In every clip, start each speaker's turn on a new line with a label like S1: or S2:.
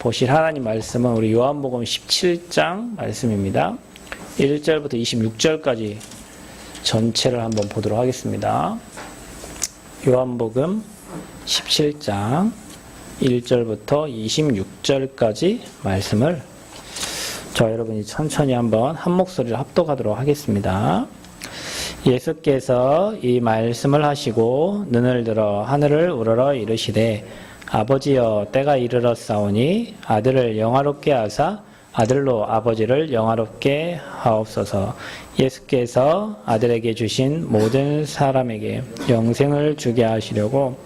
S1: 보실 하나님 말씀은 우리 요한복음 17장 말씀입니다. 1절부터 26절까지 전체를 한번 보도록 하겠습니다. 요한복음 17장 1절부터 26절까지 말씀을 저 여러분이 천천히 한번 한 목소리를 합독하도록 하겠습니다. 예수께서 이 말씀을 하시고 눈을 들어 하늘을 우러러 이르시되 아버지여 때가 이르렀사오니 아들을 영화롭게 하사 아들로 아버지를 영화롭게 하옵소서. 예수께서 아들에게 주신 모든 사람에게 영생을 주게 하시려고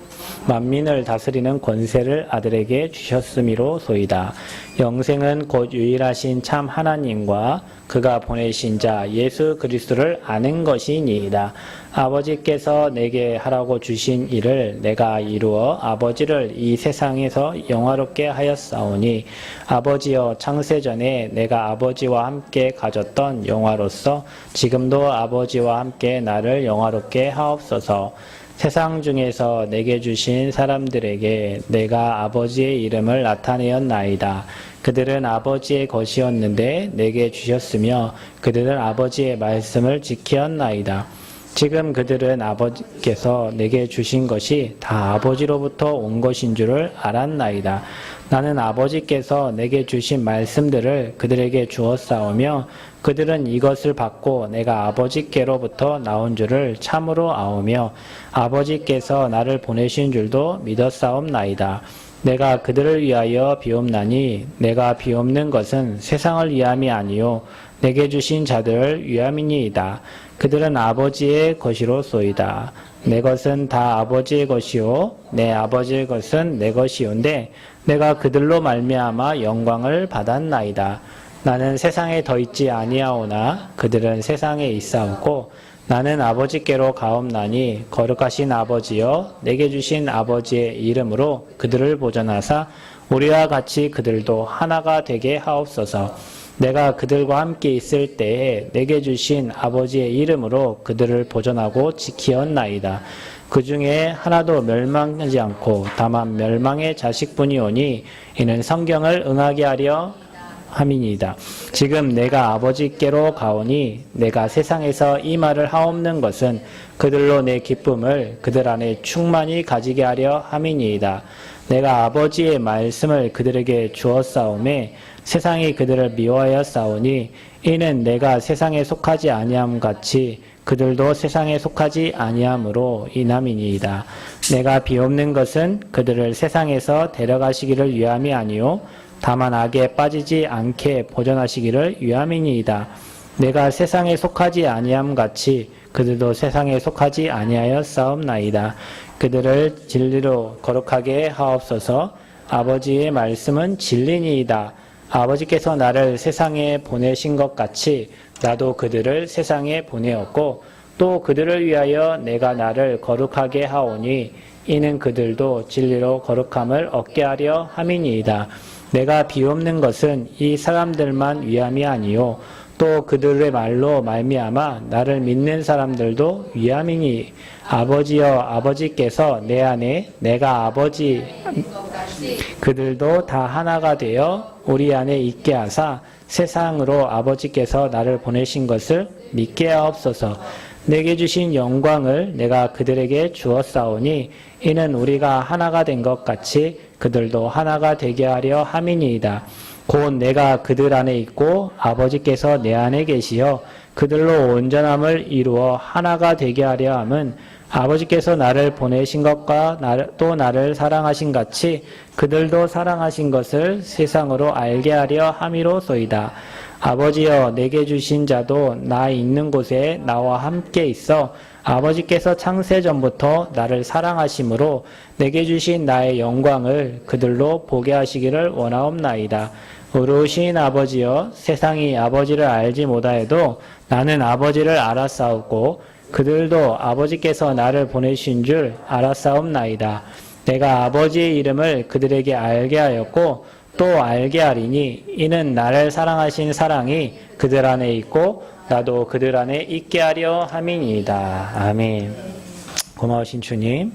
S1: 만민을 다스리는 권세를 아들에게 주셨음이로소이다. 영생은 곧 유일하신 참 하나님과 그가 보내신 자 예수 그리스도를 아는 것이니이다. 아버지께서 내게 하라고 주신 일을 내가 이루어 아버지를 이 세상에서 영화롭게 하였사오니 아버지여 창세전에 내가 아버지와 함께 가졌던 영화로서 지금도 아버지와 함께 나를 영화롭게 하옵소서. 세상 중에서 내게 주신 사람들에게 내가 아버지의 이름을 나타내었나이다. 그들은 아버지의 것이었는데 내게 주셨으며 그들은 아버지의 말씀을 지키었나이다. 지금 그들은 아버지께서 내게 주신 것이 다 아버지로부터 온 것인 줄을 알았나이다. 나는 아버지께서 내게 주신 말씀들을 그들에게 주었사오며 그들은 이것을 받고 내가 아버지께로부터 나온 줄을 참으로 아오며 아버지께서 나를 보내신 줄도 믿었사옵나이다. 내가 그들을 위하여 비옵나니 내가 비옵는 것은 세상을 위함이 아니요 내게 주신 자들을 위함이니이다. 그들은 아버지의 것이로소이다. 내 것은 다 아버지의 것이요 내 아버지의 것은 내 것이온데 내가 그들로 말미암아 영광을 받았나이다. 나는 세상에 더 있지 아니하오나 그들은 세상에 있사오고 나는 아버지께로 가옵나니 거룩하신 아버지여 내게 주신 아버지의 이름으로 그들을 보존하사 우리와 같이 그들도 하나가 되게 하옵소서. 내가 그들과 함께 있을 때에 내게 주신 아버지의 이름으로 그들을 보존하고 지키었나이다. 그 중에 하나도 멸망하지 않고 다만 멸망의 자식뿐이오니 이는 성경을 응하게 하려 함이니이다. 지금 내가 아버지께로 가오니 내가 세상에서 이 말을 하옵는 것은 그들로 내 기쁨을 그들 안에 충만히 가지게 하려 함이니이다. 내가 아버지의 말씀을 그들에게 주었사오매 세상이 그들을 미워하였사오니 이는 내가 세상에 속하지 아니함 같이 그들도 세상에 속하지 아니함으로 인함이니이다. 내가 비옵는 것은 그들을 세상에서 데려가시기를 위함이 아니요 다만 악에 빠지지 않게 보존하시기를 위함이니이다. 내가 세상에 속하지 아니함 같이 그들도 세상에 속하지 아니하였사옵나이다. 그들을 진리로 거룩하게 하옵소서. 아버지의 말씀은 진리니이다. 아버지께서 나를 세상에 보내신 것 같이 나도 그들을 세상에 보내었고 또 그들을 위하여 내가 나를 거룩하게 하오니 이는 그들도 진리로 거룩함을 얻게 하려 함이니이다. 내가 비옵는 것은 이 사람들만 위함이 아니요 또 그들의 말로 말미암아 나를 믿는 사람들도 위함이니 아버지여 아버지께서 내 안에 내가 아버지 그들도 다 하나가 되어 우리 안에 있게 하사 세상으로 아버지께서 나를 보내신 것을 믿게 하옵소서. 내게 주신 영광을 내가 그들에게 주었사오니 이는 우리가 하나가 된 것 같이 그들도 하나가 되게 하려 함이니이다. 곧 내가 그들 안에 있고 아버지께서 내 안에 계시어 그들로 온전함을 이루어 하나가 되게 하려 함은 아버지께서 나를 보내신 것과 또 나를 사랑하신 같이 그들도 사랑하신 것을 세상으로 알게 하려 함이로소이다. 아버지여 내게 주신 자도 나 있는 곳에 나와 함께 있어 아버지께서 창세전부터 나를 사랑하심으로 내게 주신 나의 영광을 그들로 보게 하시기를 원하옵나이다. 의로우신 아버지여 세상이 아버지를 알지 못하여도 나는 아버지를 알았사옵고 그들도 아버지께서 나를 보내신 줄 알았사옵나이다. 내가 아버지의 이름을 그들에게 알게 하였고 또 알게 하리니 이는 나를 사랑하신 사랑이 그들 안에 있고 나도 그들 안에 있게 하려 함이니이다. 아멘. 고마우신 주님,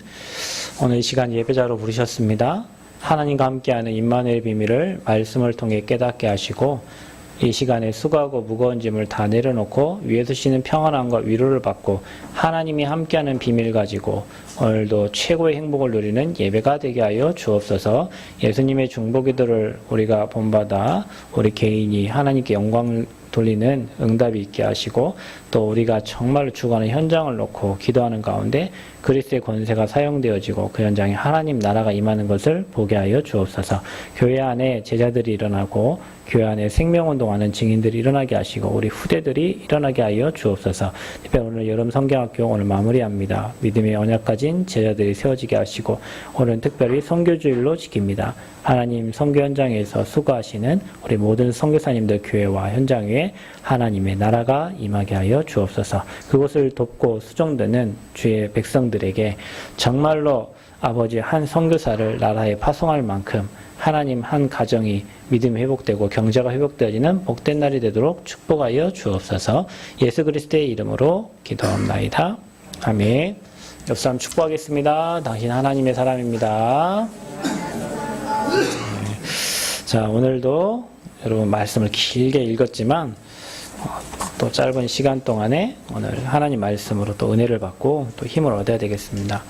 S1: 오늘 이 시간 예배자로 부르셨습니다. 하나님과 함께하는 임마누엘 비밀을 말씀을 통해 깨닫게 하시고 이 시간에 수고하고 무거운 짐을 다 내려놓고 위에서 쉬는 평안함과 위로를 받고 하나님이 함께하는 비밀 가지고 오늘도 최고의 행복을 누리는 예배가 되게 하여 주옵소서. 예수님의 중보기도를 우리가 본받아 우리 개인이 하나님께 영광을 돌리는 응답이 있게 하시고 또 우리가 정말로 죽어가는 현장을 놓고 기도하는 가운데 그리스도의 권세가 사용되어지고 그 현장에 하나님 나라가 임하는 것을 보게 하여 주옵소서. 교회 안에 제자들이 일어나고 교회 안에 생명운동하는 증인들이 일어나게 하시고 우리 후대들이 일어나게 하여 주옵소서. 특별히 오늘 여름 성경학교 오늘 마무리합니다. 믿음의 언약 가진 제자들이 세워지게 하시고 오늘은 특별히 선교주일로 지킵니다. 하나님 선교 현장에서 수고하시는 우리 모든 선교사님들 교회와 현장 위에 하나님의 나라가 임하게 하여 주옵소서. 그곳을 돕고 수종드는 주의 백성들에게 정말로 아버지 한 선교사를 나라에 파송할 만큼 하나님 한 가정이 믿음이 회복되고 경제가 회복되어지는 복된 날이 되도록 축복하여 주옵소서. 예수 그리스도의 이름으로 기도합나이다. 아멘. 옆 사람 축복하겠습니다. 당신 하나님의 사람입니다. 자, 오늘도 여러분 말씀을 길게 읽었지만 또 짧은 시간 동안에 오늘 하나님 말씀으로 또 은혜를 받고 또 힘을 얻어야 되겠습니다.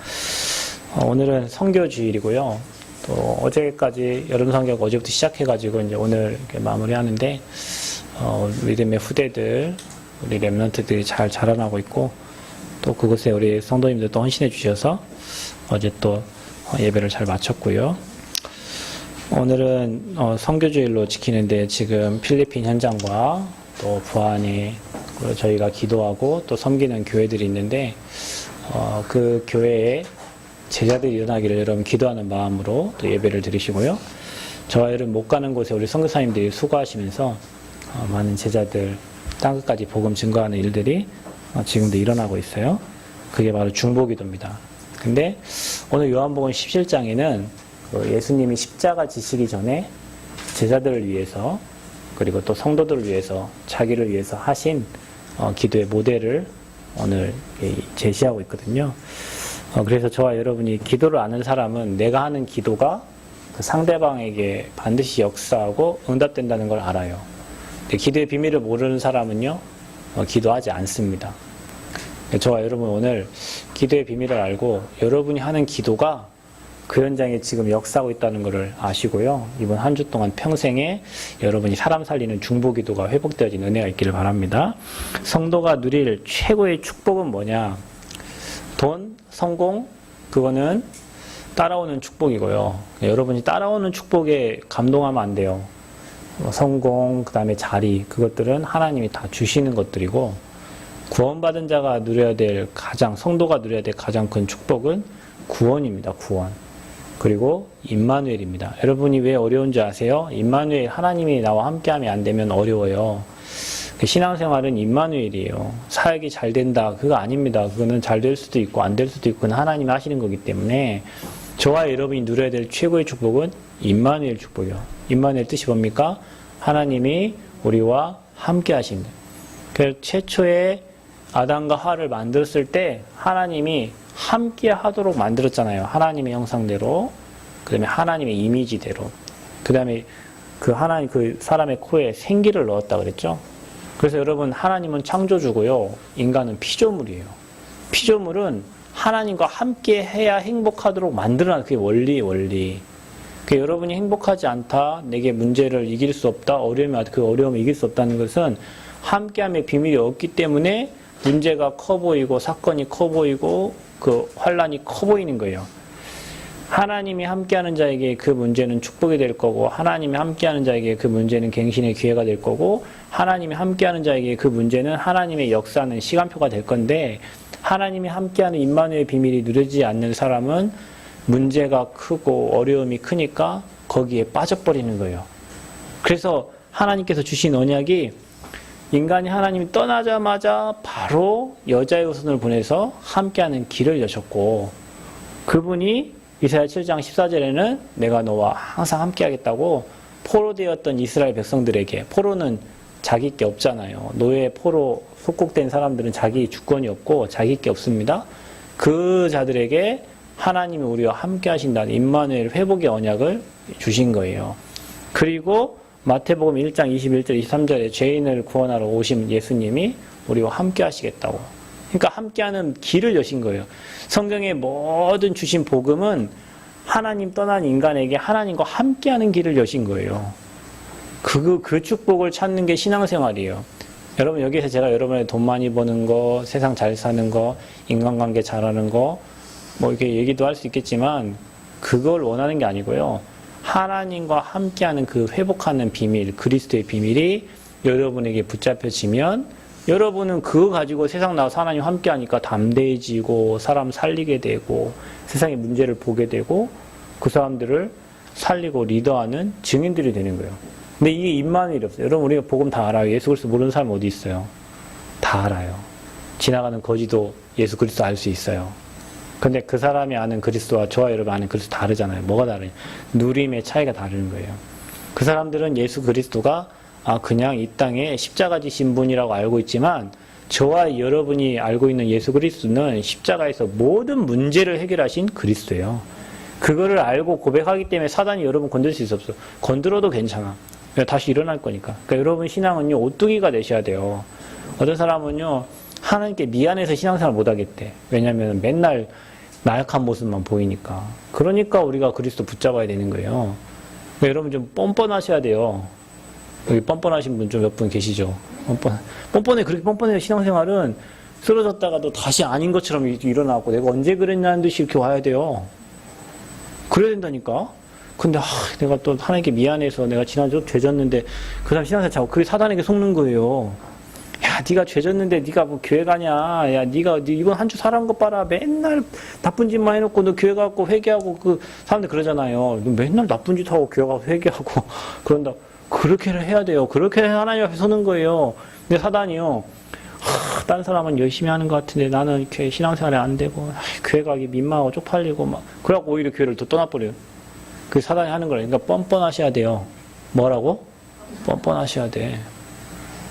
S1: 오늘은 선교주일이고요. 또 어제까지 여름 성경 어제부터 시작해가지고 이제 오늘 이렇게 마무리하는데 믿음의 후대들 우리 렘넌트들이 잘 자라나고 있고 또 그곳에 우리 성도님들 또 헌신해 주셔서 어제 또 예배를 잘 마쳤고요. 오늘은 선교주일로 지키는데 지금 필리핀 현장과 또 부안에 저희가 기도하고 또 섬기는 교회들이 있는데 그 교회에 제자들이 일어나기를 여러분 기도하는 마음으로 또 예배를 드리시고요. 저와 여러분 못 가는 곳에 우리 선교사님들이 수고하시면서 많은 제자들 땅끝까지 복음 증거하는 일들이 지금도 일어나고 있어요. 그게 바로 중보기도입니다. 근데 오늘 요한복음 17장에는 예수님이 십자가 지시기 전에 제자들을 위해서 그리고 또 성도들을 위해서 자기를 위해서 하신 기도의 모델을 오늘 제시하고 있거든요. 그래서 저와 여러분이 기도를 아는 사람은 내가 하는 기도가 그 상대방에게 반드시 역사하고 응답된다는 걸 알아요. 근데 기도의 비밀을 모르는 사람은요, 기도하지 않습니다. 저와 여러분 오늘 기도의 비밀을 알고 여러분이 하는 기도가 그 현장에 지금 역사하고 있다는 것을 아시고요. 이번 한 주 동안 평생에 여러분이 사람 살리는 중보기도가 회복되어진 은혜가 있기를 바랍니다. 성도가 누릴 최고의 축복은 뭐냐? 돈, 성공, 그거는 따라오는 축복이고요. 여러분이 따라오는 축복에 감동하면 안 돼요. 성공, 그 다음에 자리, 그것들은 하나님이 다 주시는 것들이고 구원받은 자가 누려야 될 성도가 누려야 될 가장 큰 축복은 구원입니다. 구원. 그리고 임마누엘입니다. 여러분이 왜 어려운지 아세요? 임마누엘, 하나님이 나와 함께하면 안 되면 어려워요. 신앙생활은 임마누엘이에요. 사역이 잘 된다, 그거 아닙니다. 그거는 잘 될 수도 있고 안 될 수도 있고 그건 하나님이 하시는 거기 때문에 저와 여러분이 누려야 될 최고의 축복은 임마누엘 축복이요. 임마누엘 뜻이 뭡니까? 하나님이 우리와 함께 하신다. 그래서 최초에 아담과 하와를 만들었을 때 하나님이 함께 하도록 만들었잖아요. 하나님의 형상대로, 그 다음에 하나님의 이미지대로, 그 다음에 그 사람의 코에 생기를 넣었다 그랬죠. 그래서 여러분, 하나님은 창조주고요, 인간은 피조물이에요. 피조물은 하나님과 함께 해야 행복하도록 만들어놨, 그게 원리. 여러분이 행복하지 않다, 내게 문제를 이길 수 없다, 그 어려움을 이길 수 없다는 것은 함께함의 비밀이 없기 때문에 문제가 커 보이고 사건이 커 보이고 그 환란이 커 보이는 거예요. 하나님이 함께하는 자에게 그 문제는 축복이 될 거고, 하나님이 함께하는 자에게 그 문제는 갱신의 기회가 될 거고, 하나님이 함께하는 자에게 그 문제는 하나님의 역사는 시간표가 될 건데, 하나님이 함께하는 임마누엘 비밀이 누려지지 않는 사람은 문제가 크고 어려움이 크니까 거기에 빠져버리는 거예요. 그래서 하나님께서 주신 언약이 인간이 하나님이 떠나자마자 바로 여자의 후손을 보내서 함께하는 길을 여셨고, 그분이 이사야 7장 14절에는 내가 너와 항상 함께하겠다고 포로되었던 이스라엘 백성들에게, 포로는 자기 게 없잖아요. 노예, 포로 속국된 사람들은 자기 주권이 없고 자기 게 없습니다. 그 자들에게 하나님이 우리와 함께 하신다는 임마누엘 회복의 언약을 주신 거예요. 그리고 마태복음 1장 21절 23절에 죄인을 구원하러 오신 예수님이 우리와 함께 하시겠다고. 그러니까 함께하는 길을 여신 거예요. 성경의 모든 주신 복음은 하나님 떠난 인간에게 하나님과 함께하는 길을 여신 거예요. 그 축복을 찾는 게 신앙생활이에요. 여러분, 여기에서 제가 여러분의 돈 많이 버는 거, 세상 잘 사는 거, 인간관계 잘하는 거, 뭐 이렇게 얘기도 할 수 있겠지만 그걸 원하는 게 아니고요. 하나님과 함께하는 그 회복하는 비밀, 그리스도의 비밀이 여러분에게 붙잡혀지면 여러분은 그거 가지고 세상 나와서 하나님 함께하니까 담대해지고 사람 살리게 되고 세상의 문제를 보게 되고 그 사람들을 살리고 리더하는 증인들이 되는 거예요. 근데 이게 임마누엘이 없어요. 여러분, 우리가 복음 다 알아요. 예수 그리스도 모르는 사람 어디 있어요? 다 알아요. 지나가는 거지도 예수 그리스도 알 수 있어요. 근데 그 사람이 아는 그리스도와 저와 여러분 아는 그리스도 다르잖아요. 뭐가 다르냐? 누림의 차이가 다른 거예요. 그 사람들은 예수 그리스도가 그냥 이 땅에 십자가 지신 분이라고 알고 있지만 저와 여러분이 알고 있는 예수 그리스도는 십자가에서 모든 문제를 해결하신 그리스도예요. 그거를 알고 고백하기 때문에 사단이 여러분 건들 수 없어. 건들어도 괜찮아. 다시 일어날 거니까. 그러니까 여러분 신앙은요, 오뚜기가 되셔야 돼요. 어떤 사람은요, 하나님께 미안해서 신앙생활 못 하겠대. 왜냐면 맨날 나약한 모습만 보이니까. 그러니까 우리가 그리스도 붙잡아야 되는 거예요. 그러니까 여러분 좀 뻔뻔하셔야 돼요. 여기 뻔뻔하신 분 좀 몇 분 계시죠? 뻔뻔해. 그렇게 뻔뻔해요. 신앙생활은 쓰러졌다가도 다시 아닌 것처럼 일어나고 내가 언제 그랬냐는 듯이 이렇게 와야 돼요. 그래야 된다니까. 근데 내가 또 하나님께 미안해서 내가 지난주 죄졌는데 그 사람 신앙생활 자꾸 그게 사단에게 속는 거예요. 야, 네가 죄졌는데 네가 뭐 교회 가냐? 야, 네가 이번 한 주 살아온 것 봐라. 맨날 나쁜 짓만 해놓고 너 교회 가고 회개하고 그 사람들 그러잖아요. 너 맨날 나쁜 짓 하고 교회 가고 회개하고 그런다. 그렇게 해야 돼요. 그렇게 하나님 앞에 서는 거예요. 근데 사단이요. 딴 사람은 열심히 하는 것 같은데 나는 이렇게 신앙생활이 안 되고 교회 가기 민망하고 쪽팔리고 막 그래갖고 오히려 교회를 더 떠나버려요. 그게 사단이 하는 거예요. 그러니까 뻔뻔하셔야 돼요. 뭐라고? 뻔뻔하셔야 돼.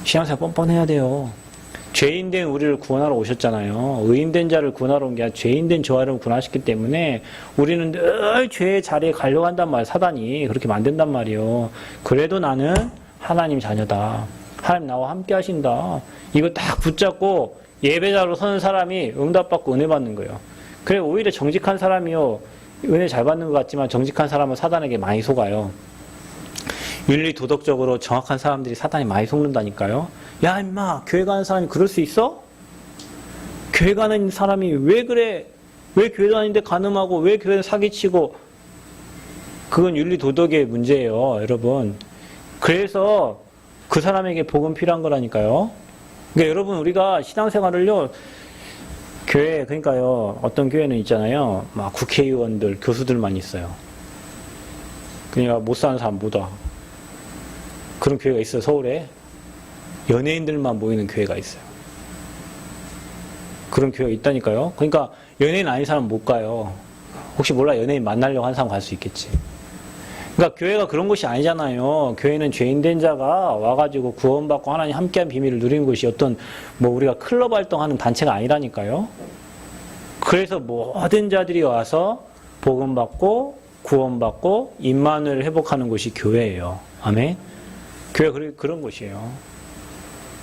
S1: 신앙생활 뻔뻔해야 돼요. 죄인된 우리를 구원하러 오셨잖아요. 의인된 자를 구원하러 온 게 아니라 죄인된 저와 여러분 구원하셨기 때문에 우리는 늘 죄의 자리에 가려고 한단 말이에요. 사단이 그렇게 만든단 말이에요. 그래도 나는 하나님 자녀다. 하나님 나와 함께 하신다. 이거 딱 붙잡고 예배자로 서는 사람이 응답받고 은혜 받는 거예요. 그래 오히려 정직한 사람이요. 은혜 잘 받는 것 같지만 정직한 사람은 사단에게 많이 속아요. 윤리 도덕적으로 정확한 사람들이 사단이 많이 속는다니까요. 야 임마 교회 가는 사람이 그럴 수 있어? 교회 가는 사람이 왜 그래? 왜 교회 다니는데 가늠하고 왜 교회는 사기치고 그건 윤리 도덕의 문제예요. 여러분. 그래서 그 사람에게 복음 필요한 거라니까요. 그러니까 여러분 우리가 신앙생활을요. 교회 그러니까요. 어떤 교회는 있잖아요. 막 국회의원들 교수들만 있어요. 그러니까 못 사는 사람 못 와. 그런 교회가 있어요. 서울에. 연예인들만 모이는 교회가 있어요. 그런 교회가 있다니까요. 그러니까 연예인 아닌 사람 못 가요. 혹시 몰라 연예인 만나려고 하는 사람 갈 수 있겠지. 그러니까 교회가 그런 곳이 아니잖아요. 교회는 죄인된 자가 와가지고 구원받고 하나님 함께한 비밀을 누리는 곳이 어떤 뭐 우리가 클럽 활동하는 단체가 아니라니까요. 그래서 모든 자들이 와서 복음받고 구원받고 임마누엘을 회복하는 곳이 교회예요. 아멘. 교회가 그런 곳이에요.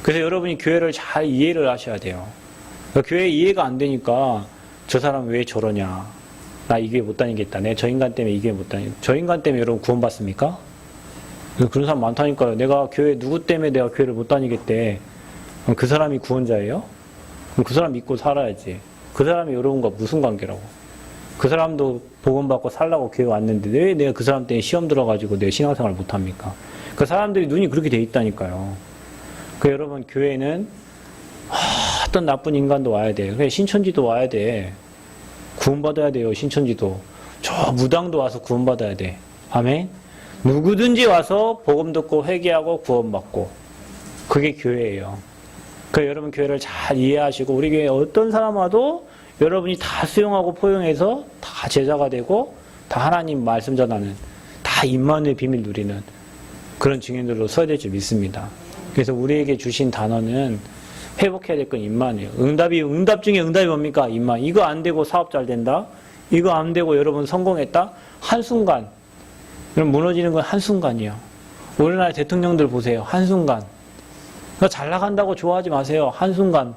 S1: 그래서 여러분이 교회를 잘 이해를 하셔야 돼요. 그러니까 교회 이해가 안 되니까 저 사람 왜 저러냐. 나 이 교회 못 다니겠다. 내가 저 인간 때문에 이 교회 못 다니겠다. 저 인간 때문에 여러분 구원받습니까? 그런 사람 많다니까요. 내가 교회 누구 때문에 내가 교회를 못 다니겠대. 그 사람이 구원자예요? 그럼 그 사람 믿고 살아야지. 그 사람이 여러분과 무슨 관계라고. 그 사람도 복음받고 살라고 교회 왔는데 왜 내가 그 사람 때문에 시험 들어가지고 내 신앙생활을 못합니까? 그 사람들이 눈이 그렇게 돼 있다니까요. 그 여러분 교회는 어떤 나쁜 인간도 와야 돼. 그래 신천지도 와야 돼. 구원받아야 돼요. 신천지도. 저 무당도 와서 구원받아야 돼. 아멘. 누구든지 와서 복음 듣고 회개하고 구원받고 그게 교회예요. 그 여러분 교회를 잘 이해하시고 우리 교회 어떤 사람 와도 여러분이 다 수용하고 포용해서 다 제자가 되고 다 하나님 말씀 전하는 다 임마누엘 비밀 누리는 그런 증인들로 서야 될 줄 믿습니다. 그래서 우리에게 주신 단어는 회복해야 될 건 임마누엘. 응답 중에 응답이 뭡니까? 임마누엘. 이거 안 되고 사업 잘 된다? 이거 안 되고 여러분 성공했다? 한순간. 그럼 무너지는 건 한순간이에요. 우리나라 대통령들 보세요. 한순간. 그러니까 잘 나간다고 좋아하지 마세요. 한순간.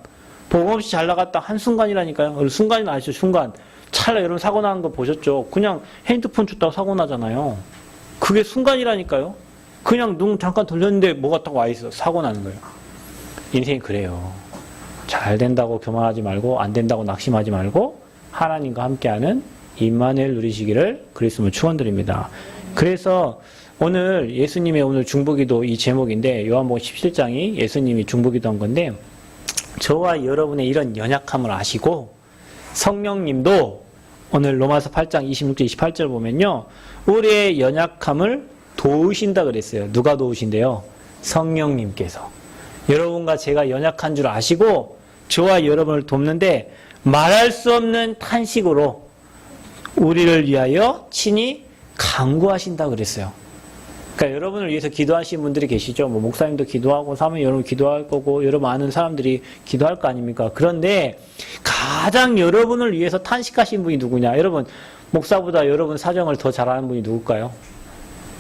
S1: 복 없이 잘 나갔다 한순간이라니까요. 순간이 아니죠. 순간. 찰나 여러분 사고 나는 거 보셨죠? 그냥 핸드폰 줬다고 사고 나잖아요. 그게 순간이라니까요. 그냥 눈 잠깐 돌렸는데 뭐가 딱 와 있어. 사고 나는 거예요. 인생이 그래요. 잘 된다고 교만하지 말고 안 된다고 낙심하지 말고 하나님과 함께하는 임마누엘 누리시기를 그리스도로 축원드립니다. 그래서 오늘 예수님의 오늘 중보기도 이 제목인데 요한복음 17장이 예수님이 중보기도한 건데 저와 여러분의 이런 연약함을 아시고 성령님도 오늘 로마서 8장 26절 28절 보면요. 우리의 연약함을 도우신다 그랬어요. 누가 도우신대요? 성령님께서. 여러분과 제가 연약한 줄 아시고 저와 여러분을 돕는데 말할 수 없는 탄식으로 우리를 위하여 친히 간구하신다 그랬어요. 그러니까 여러분을 위해서 기도하신 분들이 계시죠. 뭐 목사님도 기도하고 사모님 여러분 기도할 거고 여러분 아는 사람들이 기도할 거 아닙니까? 그런데 가장 여러분을 위해서 탄식하신 분이 누구냐? 여러분 목사보다 여러분 사정을 더 잘 아는 분이 누굴까요?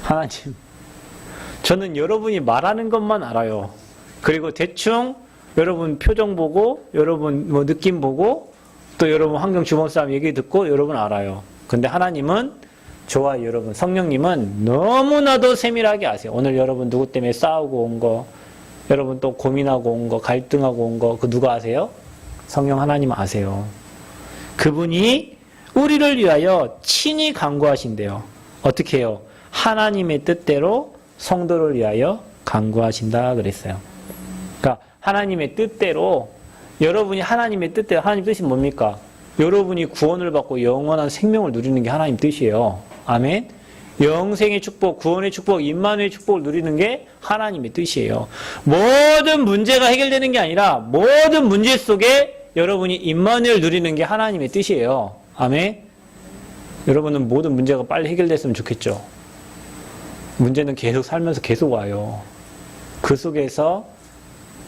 S1: 하나님. 저는 여러분이 말하는 것만 알아요. 그리고 대충 여러분 표정 보고 여러분 뭐 느낌 보고 또 여러분 환경 주변 사람 얘기 듣고 여러분 알아요. 근데 하나님은 저와 여러분 성령님은 너무나도 세밀하게 아세요. 오늘 여러분 누구 때문에 싸우고 온 거, 여러분 또 고민하고 온 거, 갈등하고 온 거, 그 누가 아세요? 성령 하나님 아세요. 그분이 우리를 위하여 친히 간구하신대요. 어떻게 해요? 하나님의 뜻대로 성도를 위하여 간구하신다 그랬어요. 그러니까 하나님의 뜻대로 여러분이 하나님의 뜻대로 하나님 뜻이 뭡니까? 여러분이 구원을 받고 영원한 생명을 누리는 게 하나님 뜻이에요. 아멘. 영생의 축복, 구원의 축복, 임마누엘 축복을 누리는 게 하나님의 뜻이에요. 모든 문제가 해결되는 게 아니라 모든 문제 속에 여러분이 임마누엘 누리는 게 하나님의 뜻이에요. 아멘. 여러분은 모든 문제가 빨리 해결됐으면 좋겠죠. 문제는 계속 살면서 계속 와요. 그 속에서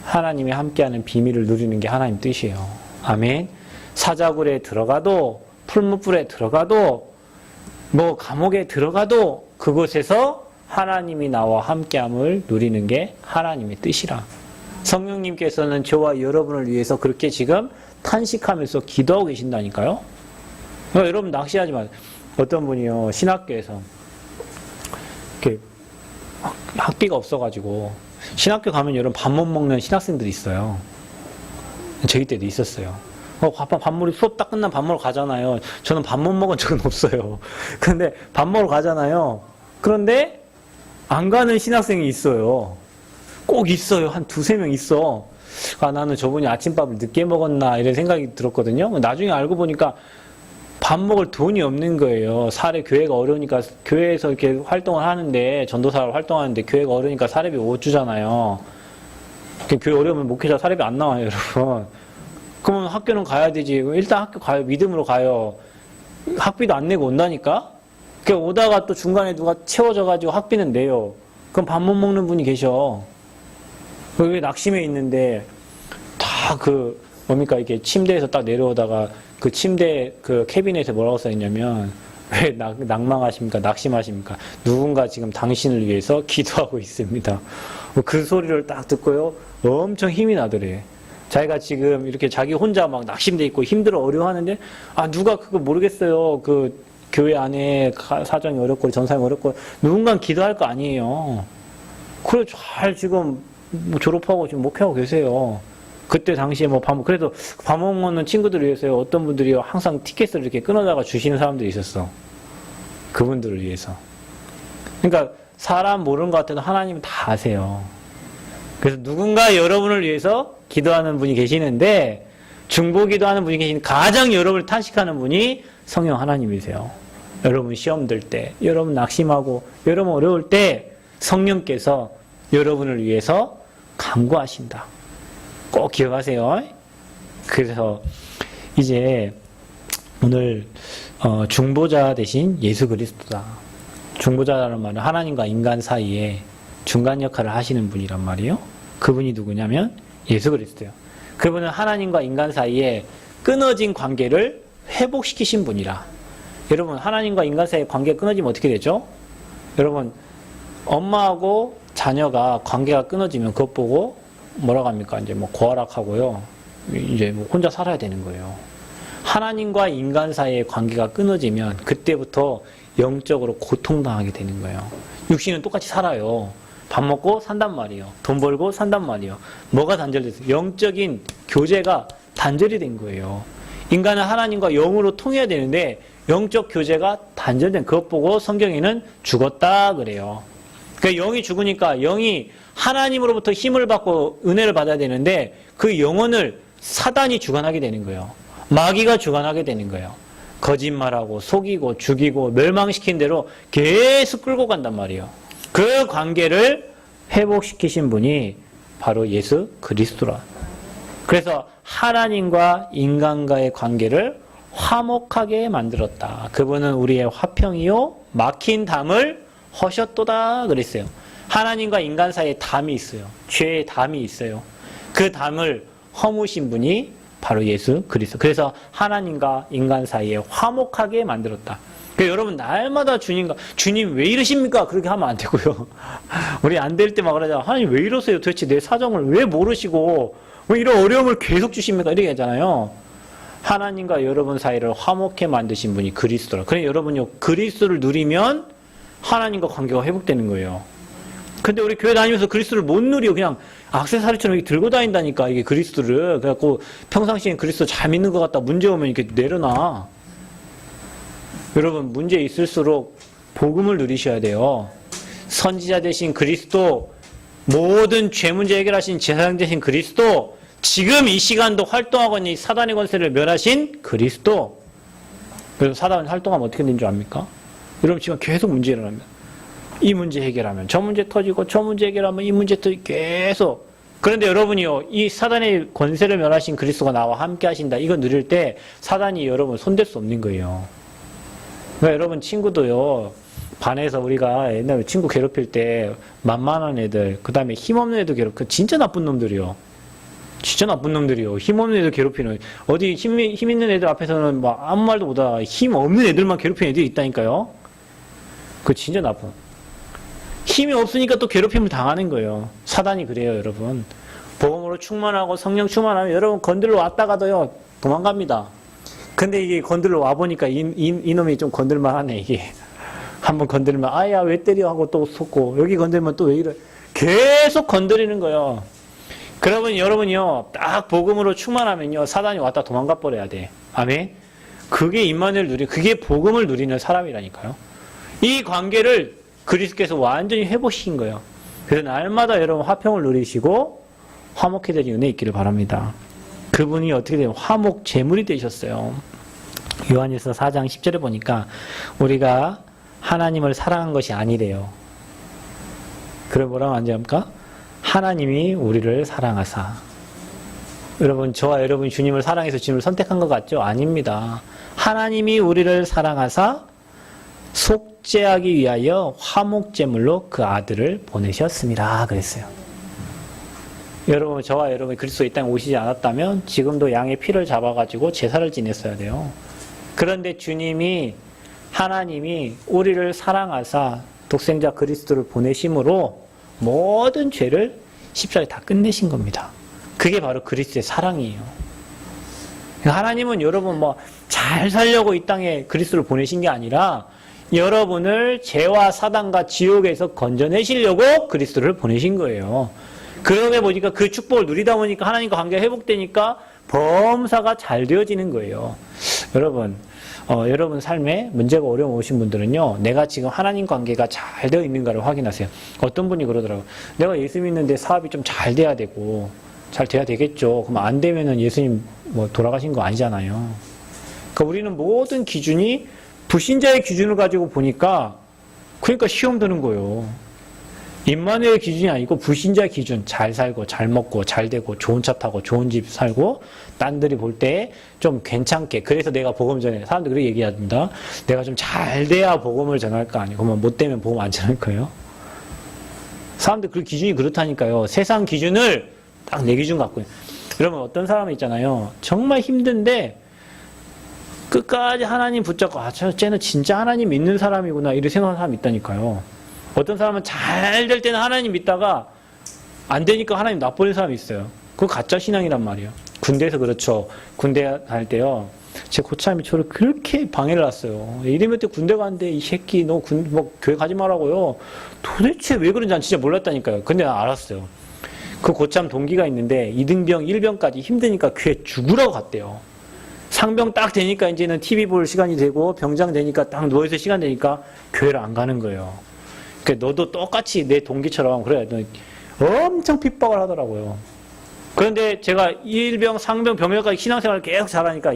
S1: 하나님이 함께하는 비밀을 누리는 게 하나님 뜻이에요. 아멘. 사자굴에 들어가도 풀무불에 들어가도 뭐 감옥에 들어가도 그곳에서 하나님이 나와 함께함을 누리는 게 하나님의 뜻이라. 성령님께서는 저와 여러분을 위해서 그렇게 지금 탄식하면서 기도하고 계신다니까요. 그러니까 여러분 낚시하지 마세요. 어떤 분이요 신학교에서 이렇게 학비가 없어가지고 신학교 가면 여러분 밥 못 먹는 신학생들이 있어요. 저희 때도 있었어요. 밥먹으러 수업 딱 끝나면 밥 먹으러 가잖아요. 저는 밥 못 먹은 적은 없어요. 근데 밥 먹으러 가잖아요. 그런데 안 가는 신학생이 있어요. 꼭 있어요. 한 두세 명 있어. 아, 나는 저분이 아침밥을 늦게 먹었나 이런 생각이 들었거든요. 나중에 알고 보니까 밥 먹을 돈이 없는 거예요. 사례 교회가 어려우니까 교회에서 이렇게 활동을 하는데 전도사로 활동하는데 교회가 어려우니까 사례비 못 주잖아요. 교회 어려우면 목회자 사례비 안 나와요, 여러분. 그러면 학교는 가야 되지. 일단 학교 가요. 믿음으로 가요. 학비도 안 내고 온다니까? 오다가 또 중간에 누가 채워져가지고 학비는 내요. 그럼 밥 못 먹는 분이 계셔. 왜 낙심해 있는데, 다 뭡니까, 이게 침대에서 딱 내려오다가 그 침대 그 캐비넷에 뭐라고 써있냐면, 왜 낭망하십니까? 낙심하십니까? 누군가 지금 당신을 위해서 기도하고 있습니다. 그 소리를 딱 듣고요. 엄청 힘이 나더래. 자기가 지금 이렇게 자기 혼자 막 낙심돼 있고 힘들어 어려워하는데 누가 그거 모르겠어요. 그 교회 안에 사정이 어렵고 전사이 어렵고 누군가 기도할 거 아니에요. 그래 잘 지금 졸업하고 지금 목회하고 계세요. 그때 당시에 그래도 밥 먹는 친구들을 위해서요. 어떤 분들이 항상 티켓을 이렇게 끊어다가 주시는 사람들이 있었어. 그분들을 위해서. 그러니까 사람 모르는 것 같아도 하나님은 다 아세요. 그래서 누군가 여러분을 위해서 기도하는 분이 계시는데 중보 기도하는 분이 계시는데 가장 여러분을 탄식하는 분이 성령 하나님이세요. 여러분 시험 들 때, 여러분 낙심하고 여러분 어려울 때 성령께서 여러분을 위해서 간구하신다. 꼭 기억하세요. 그래서 이제 오늘 중보자 대신 예수 그리스도다. 중보자라는 말은 하나님과 인간 사이에 중간 역할을 하시는 분이란 말이에요. 그분이 누구냐면 예수 그리스도예요. 그분은 하나님과 인간 사이에 끊어진 관계를 회복시키신 분이라. 여러분, 하나님과 인간 사이의 관계가 끊어지면 어떻게 되죠? 여러분, 엄마하고 자녀가 관계가 끊어지면 그것 보고 뭐라고 합니까? 이제 뭐 고아락하고요. 이제 뭐 혼자 살아야 되는 거예요. 하나님과 인간 사이의 관계가 끊어지면 그때부터 영적으로 고통당하게 되는 거예요. 육신은 똑같이 살아요. 밥 먹고 산단 말이에요. 돈 벌고 산단 말이에요. 뭐가 단절됐어요? 영적인 교제가 단절이 된 거예요. 인간은 하나님과 영으로 통해야 되는데 영적 교제가 단절된 그것 보고 성경에는 죽었다 그래요. 그러니까 영이 죽으니까 영이 하나님으로부터 힘을 받고 은혜를 받아야 되는데 그 영혼을 사단이 주관하게 되는 거예요. 마귀가 주관하게 되는 거예요. 거짓말하고 속이고 죽이고 멸망시킨 대로 계속 끌고 간단 말이에요. 그 관계를 회복시키신 분이 바로 예수 그리스도라. 그래서 하나님과 인간과의 관계를 화목하게 만들었다. 그분은 우리의 화평이요 막힌 담을 허셨도다 그랬어요. 하나님과 인간 사이에 담이 있어요. 죄의 담이 있어요. 그 담을 허무신 분이 바로 예수 그리스도. 그래서 하나님과 인간 사이에 화목하게 만들었다. 그러니까 여러분 날마다 주님 왜 이러십니까? 그렇게 하면 안 되고요. 우리 안 될 때 막 그러잖아. 하나님 왜 이러세요? 도대체 내 사정을 왜 모르시고 왜 이런 어려움을 계속 주십니까? 이렇게 하잖아요. 하나님과 여러분 사이를 화목해 만드신 분이 그리스도라. 그래 여러분요 그리스도를 누리면 하나님과 관계가 회복되는 거예요. 근데 우리 교회 다니면서 그리스도를 못 누려. 그냥 액세서리처럼 이렇게 들고 다닌다니까, 이게 그리스도를. 그래갖고 평상시엔 그리스도 잘 믿는 것 같다. 문제 오면 이렇게 내려놔. 여러분, 문제 있을수록 복음을 누리셔야 돼요. 선지자 되신 그리스도, 모든 죄 문제 해결하신 제사장 되신 그리스도, 지금 이 시간도 활동하고 있는 사단의 권세를 멸하신 그리스도. 그래서 사단은 활동하면 어떻게 되는 줄 압니까? 여러분, 지금 계속 문제 일어납니다. 이 문제 해결하면 저 문제 터지고 저 문제 해결하면 이 문제 터지고 계속. 그런데 여러분이요 이 사단의 권세를 멸하신 그리스도가 나와 함께 하신다 이거 누릴 때 사단이 여러분 손댈 수 없는 거예요. 그러니까 여러분 친구도요 반에서 우리가 옛날에 친구 괴롭힐 때 만만한 애들 그 다음에 힘없는 애들 괴롭혀 진짜 나쁜 놈들이요. 진짜 나쁜 놈들이요. 힘없는 애들 괴롭히는 어디 힘 있는 애들 앞에서는 막 아무 말도 못하다 힘 없는 애들만 괴롭히는 애들이 있다니까요. 그거 진짜 나쁜. 힘이 없으니까 또 괴롭힘을 당하는 거예요. 사단이 그래요, 여러분. 복음으로 충만하고 성령 충만하면 여러분 건들러 왔다가도요, 도망갑니다. 근데 이게 건들러 와보니까 이놈이 좀 건들만 하네, 이게. 한번 건들면, 아야, 왜 때려? 하고 또 쏟고, 여기 건들면 또 왜 이래? 계속 건드리는 거예요. 그러면 여러분이요, 딱 복음으로 충만하면요, 사단이 왔다 도망가 버려야 돼. 아멘? 그게 임마누엘 그게 복음을 누리는 사람이라니까요. 이 관계를 그리스도께서 완전히 회복시킨 거예요. 그래서 날마다 여러분 화평을 누리시고 화목해지는 은혜 있기를 바랍니다. 그분이 어떻게 되면 화목 제물이 되셨어요. 요한일서 4장 10절에 보니까 우리가 하나님을 사랑한 것이 아니래요. 그럼 뭐라고 하는지합니까? 하나님이 우리를 사랑하사. 여러분 저와 여러분 주님을 사랑해서 주님을 선택한 것 같죠? 아닙니다. 하나님이 우리를 사랑하사 속죄하기 위하여 화목제물로 그 아들을 보내셨습니다. 그랬어요. 여러분, 저와 여러분이 그리스도의 이 땅에 오시지 않았다면 지금도 양의 피를 잡아가지고 제사를 지냈어야 돼요. 그런데 하나님이 우리를 사랑하사 독생자 그리스도를 보내심으로 모든 죄를 십자가에 다 끝내신 겁니다. 그게 바로 그리스도의 사랑이에요. 하나님은 여러분 잘 살려고 이 땅에 그리스도를 보내신 게 아니라 여러분을 죄와 사단과 지옥에서 건져내시려고 그리스도를 보내신 거예요. 그러다 보니까 그 축복을 누리다 보니까 하나님과 관계가 회복되니까 범사가 잘 되어지는 거예요. 여러분, 여러분 삶에 문제가 어려움 오신 분들은요, 내가 지금 하나님 관계가 잘 되어 있는가를 확인하세요. 어떤 분이 그러더라고요. 내가 예수 믿는데 사업이 좀 잘 돼야 되고, 잘 돼야 되겠죠. 그럼 안 되면은 예수님 돌아가신 거 아니잖아요. 그러니까 우리는 모든 기준이 불신자의 기준을 가지고 보니까 그러니까 시험 드는 거예요. 임마누엘 기준이 아니고 불신자의 기준. 잘 살고 잘 먹고 잘 되고 좋은 차 타고 좋은 집 살고 딴들이 볼 때 좀 괜찮게. 그래서 내가 복음 전해. 사람들이 그렇게 얘기합니다. 내가 좀 잘 돼야 복음을 전할 거 아니에요. 그러면 못 되면 복음 안 전할 거예요. 사람들 그 기준이 그렇다니까요. 세상 기준을 딱 내 기준 갖고. 여러분 어떤 사람이 있잖아요. 정말 힘든데 끝까지 하나님 붙잡고 쟤는 진짜 하나님 믿는 사람이구나 이렇게 생각하는 사람이 있다니까요. 어떤 사람은 잘 될 때는 하나님 믿다가 안 되니까 하나님 놔버리는 사람이 있어요. 그거 가짜 신앙이란 말이에요. 군대에서 그렇죠. 군대 갈 때요. 제 고참이 저를 그렇게 방해를 했어요. 이러면 때 군대 가는데 이 새끼 너 교회 가지 말라고요. 도대체 왜 그런지 난 진짜 몰랐다니까요. 근데 난 알았어요. 그 고참 동기가 있는데 2등병 1병까지 힘드니까 교회 죽으라고 갔대요. 상병 딱 되니까 이제는 TV 볼 시간이 되고 병장 되니까 딱 누워있을 시간 되니까 교회를 안 가는 거예요. 그러니까 너도 똑같이 내 동기처럼 그래. 엄청 핍박을 하더라고요. 그런데 제가 1병, 상병, 병역까지 신앙생활을 계속 잘하니까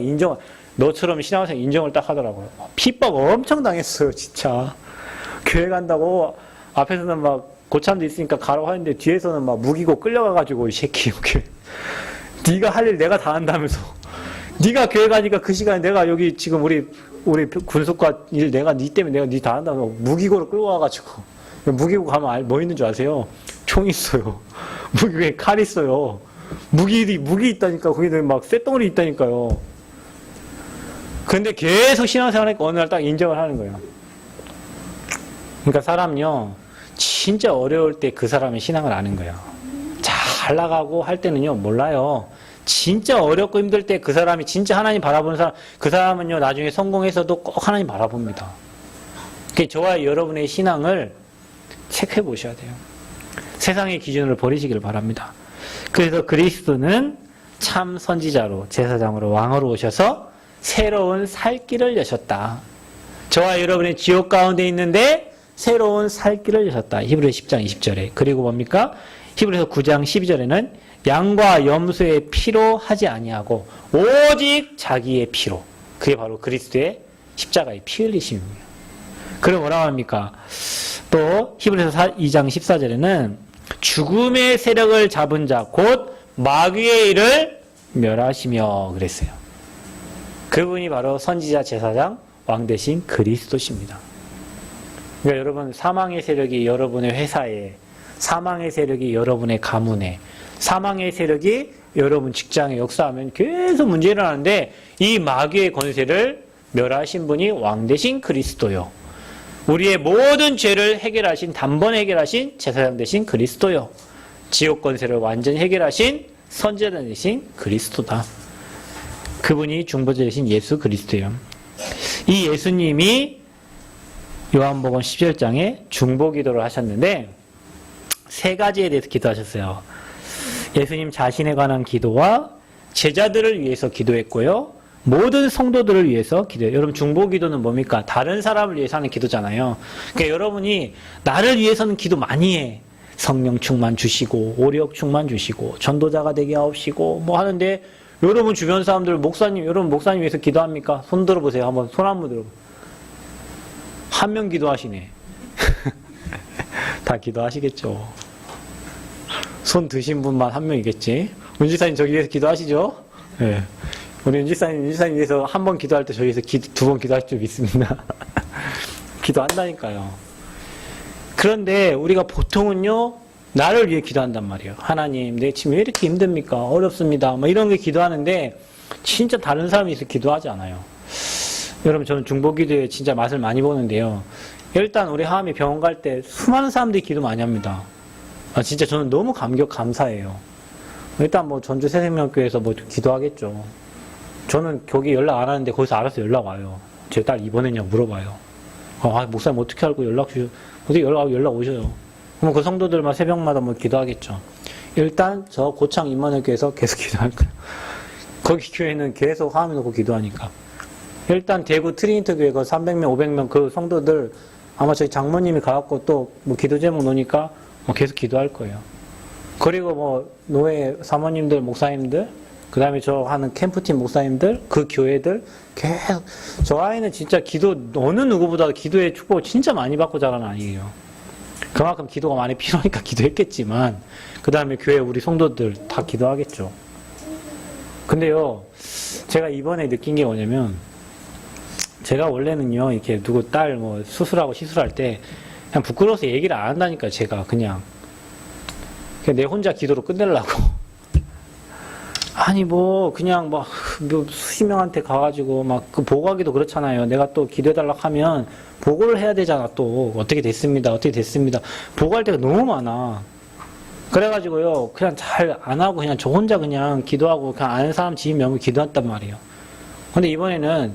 S1: 너처럼 신앙생활 인정을 딱 하더라고요. 핍박 엄청 당했어요, 진짜. 교회 간다고 앞에서는 막 고참도 있으니까 가라고 하는데 뒤에서는 막 무기고 끌려가가지고 이 새끼 교회. 네가 할 일 내가 다 한다면서. 네가 교회 가니까 그 시간에 내가 여기 지금 우리 군속과 일 내가 네 때문에 내가 네 다 한다고 무기고로 끌고 와가지고 무기고 가면 뭐 있는 줄 아세요? 총 있어요. 무기고에 칼 있어요. 무기 있다니까 거기는 막 쇳덩어리 있다니까요. 근데 계속 신앙생활하니까 어느 날 딱 인정을 하는 거예요. 그러니까 사람요 진짜 어려울 때 그 사람의 신앙을 아는 거예요. 잘 나가고 할 때는요 몰라요. 진짜 어렵고 힘들 때 그 사람이 진짜 하나님 바라보는 사람, 그 사람은요 나중에 성공해서도 꼭 하나님 바라봅니다. 저와 여러분의 신앙을 체크해 보셔야 돼요. 세상의 기준을 버리시기를 바랍니다. 그래서 그리스도는 참 선지자로 제사장으로 왕으로 오셔서 새로운 살 길을 여셨다. 저와 여러분의 지옥 가운데 있는데 새로운 살 길을 여셨다. 히브리서 10장 20절에. 그리고 뭡니까? 히브리서 9장 12절에는 양과 염소의 피로 하지 아니하고 오직 자기의 피로. 그게 바로 그리스도의 십자가의 피 흘리심입니다. 그럼 뭐라고 합니까? 또 히브리서 2장 14절에는 죽음의 세력을 잡은 자 곧 마귀의 일을 멸하시며 그랬어요. 그분이 바로 선지자 제사장 왕 대신 그리스도십니다. 그러니까 여러분 사망의 세력이 여러분의 회사에, 사망의 세력이 여러분의 가문에, 사망의 세력이 여러분 직장에 역사하면 계속 문제 일어나는데 이 마귀의 권세를 멸하신 분이 왕 대신 그리스도요. 우리의 모든 죄를 해결하신, 단번에 해결하신 제사장 대신 그리스도요. 지옥 권세를 완전히 해결하신 선지자 대신 그리스도다. 그분이 중보자 되신 예수 그리스도예요. 이 예수님이 요한복음 17장에 중보기도를 하셨는데 세 가지에 대해서 기도하셨어요. 예수님 자신에 관한 기도와 제자들을 위해서 기도했고요. 모든 성도들을 위해서 기도해요. 여러분 중보기도는 뭡니까? 다른 사람을 위해서 하는 기도잖아요. 그러니까 여러분이 나를 위해서는 기도 많이 해. 성령 충만 주시고 오력 충만 주시고 전도자가 되게 하옵시고 뭐 하는데 여러분 주변 사람들 여러분 목사님 위해서 기도합니까? 손 들어보세요. 한번 손 한번 들어보세요. 한 명 기도하시네. 다 기도하시겠죠. 손 드신 분만 한 명이겠지. 윤지사님 저기 위해서 기도하시죠? 네. 우리 윤지사님 위해서 한 번 기도할 때 저기서 두 번 기도할 줄 믿습니다. 기도한다니까요. 그런데 우리가 보통은요, 나를 위해 기도한단 말이에요. 하나님, 내 지금 왜 이렇게 힘듭니까? 어렵습니다. 뭐 이런 게 기도하는데, 진짜 다른 사람이 있어 기도하지 않아요. 여러분, 저는 중보기도에 진짜 맛을 많이 보는데요. 일단 우리 하암이 병원 갈 때 수많은 사람들이 기도 많이 합니다. 진짜 저는 너무 감사해요. 일단 뭐 전주 새생명교회에서 뭐 기도하겠죠. 저는 거기 연락 안 하는데 거기서 알아서 연락 와요. 제 딸 입원했냐고 물어봐요. 목사님 어떻게 알고 어떻게 연락 오셔요. 그럼 그 성도들만 새벽마다 뭐 기도하겠죠. 일단 저 고창 임마누엘교회에서 계속 기도할 거예요. 거기 교회는 계속 하암이 놓고 기도하니까. 일단 대구 트리니트 교회 그 300명, 500명 그 성도들 아마 저희 장모님이 가갖고 또 뭐 기도 제목 놓으니까 뭐 계속 기도할 거예요. 그리고 뭐 노예 사모님들, 목사님들, 그 다음에 저 하는 캠프팀 목사님들, 그 교회들 계속 저 아이는 진짜 기도 어느 누구보다 기도의 축복을 진짜 많이 받고 자란 아이예요. 그만큼 기도가 많이 필요하니까 기도했겠지만 그 다음에 교회 우리 성도들 다 기도하겠죠. 근데요, 제가 이번에 느낀 게 뭐냐면 제가 원래는요 이렇게 누구 딸 뭐 수술하고 시술할 때 그냥 부끄러워서 얘기를 안 한다니까요. 제가 그냥 내 혼자 기도로 끝내려고. 아니 뭐 그냥 뭐 수십 명한테 가가지고 막 그 보고하기도 그렇잖아요. 내가 또 기도해달라고 하면 보고를 해야 되잖아. 또 어떻게 됐습니다. 어떻게 됐습니다. 보고할 때가 너무 많아. 그래가지고요, 그냥 잘 안 하고 그냥 저 혼자 그냥 기도하고 그냥 아는 사람 지인 명을 기도했단 말이에요. 근데 이번에는